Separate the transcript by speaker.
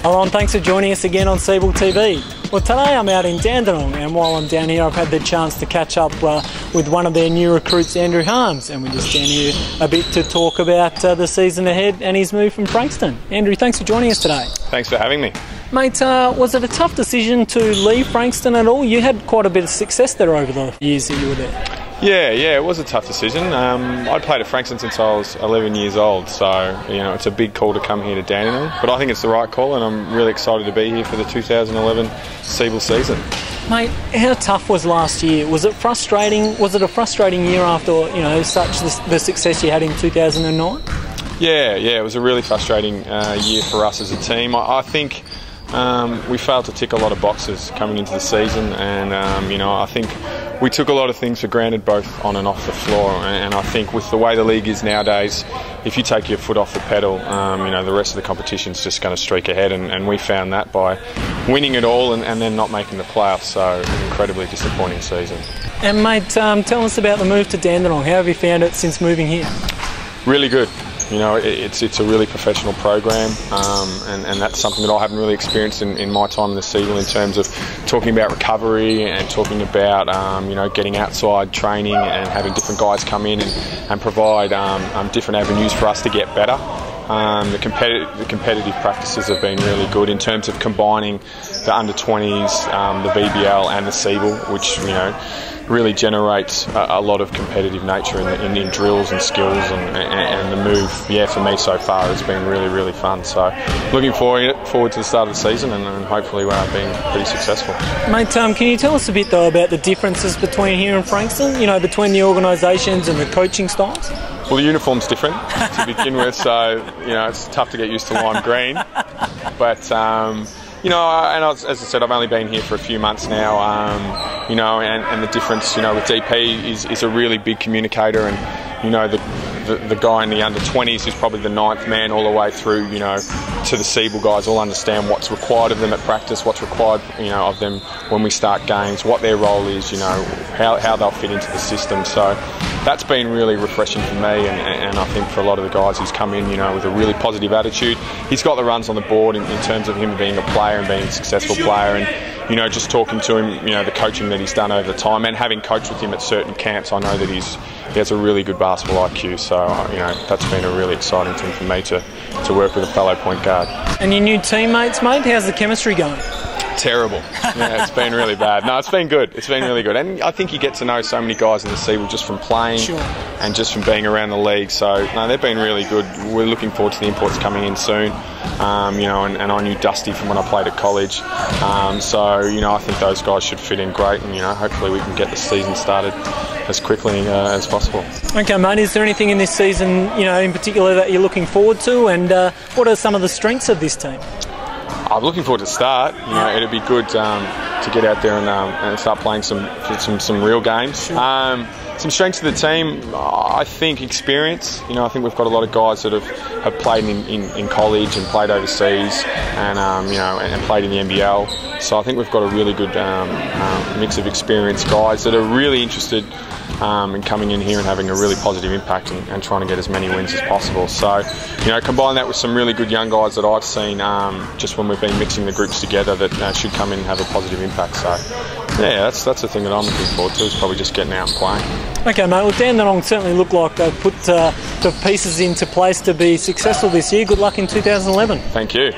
Speaker 1: Hello and thanks for joining us again on SEABL TV. Well, today I'm out in Dandenong, and while I'm down here I've had the chance to catch up with one of their new recruits, Andrew Harms, and we're just down here a bit to talk about the season ahead and his move from Frankston. Andrew, thanks for joining us today.
Speaker 2: Thanks for having me.
Speaker 1: Mate, was it a tough decision to leave Frankston at all? You had quite a bit of success there over the years that you were there.
Speaker 2: Yeah, it was a tough decision. I'd played at Frankston since I was 11 years old, so it's a big call to come here to Dandenong. But I think it's the right call, and I'm really excited to be here for the 2011 SEABL season.
Speaker 1: Mate, how tough was last year? Was it frustrating? Was it a frustrating year after such the success you had in 2009? Yeah,
Speaker 2: it was a really frustrating year for us as a team. I think we failed to tick a lot of boxes coming into the season, and I think we took a lot of things for granted both on and off the floor, and I think with the way the league is nowadays, if you take your foot off the pedal, the rest of the competition's just going to streak ahead, and we found that by winning it all and then not making the playoffs. So an incredibly disappointing season. And
Speaker 1: mate, tell us about the move to Dandenong. How have you found it since moving here?
Speaker 2: Really good. It's a really professional program, and that's something that I haven't really experienced in my time in the SEABL, in terms of talking about recovery and talking about getting outside training and having different guys come in and provide different avenues for us to get better. The competitive practices have been really good in terms of combining the under-20s, the BBL and the SEABL, which really generates a lot of competitive nature in drills and skills, and the move, for me so far has been really fun. So looking forward to the start of the season, and hopefully we're being pretty successful.
Speaker 1: Mate, can you tell us a bit though about the differences between here and Frankston, between the organisations and the coaching styles?
Speaker 2: Well, the uniform's different to begin with, so it's tough to get used to lime green, but and as I said, I've only been here for a few months now, and the difference, with DP is a really big communicator, and the guy in the under-20s is probably the 9th man all the way through, to the SEABL guys all understand what's required of them at practice, what's required, of them when we start games, what their role is, how they'll fit into the system. So that's been really refreshing for me, and I think for a lot of the guys, he's come in, with a really positive attitude. He's got the runs on the board in terms of him being a player and being a successful player, and just talking to him, the coaching that he's done over the time, and having coached with him at certain camps, I know that he has a really good basketball IQ. So that's been a really exciting thing for me to work with a fellow point guard. And your new teammates, mate, how's the chemistry going? Terrible. Yeah, it's been really bad. No, it's been good. It's been really good. And I think you get to know so many guys in the SEABL just from playing, sure, and just from being around the league. So, no, they've been really good. We're looking forward to the imports coming in soon. And I knew Dusty from when I played at college. I think those guys should fit in great, and, hopefully we can get the season started as quickly as possible. Okay, mate, is there anything in this season, in particular that you're looking forward to, and what are some of the strengths of this team? I'm looking forward to start. It'd be good to get out there and start playing some real games. Sure. Some strengths of the team, I think experience. I think we've got a lot of guys that have played in college and played overseas, and played in the NBL. So I think we've got a really good mix of experienced guys that are really interested in coming in here and having a really positive impact and trying to get as many wins as possible. So, combine that with some really good young guys that I've seen just when we've been mixing the groups together that should come in and have a positive impact. So, that's the thing that I'm looking forward to, is probably just getting out and playing. Okay, mate. Well, Dandenong certainly look like they've put the pieces into place to be successful this year. Good luck in 2011. Thank you.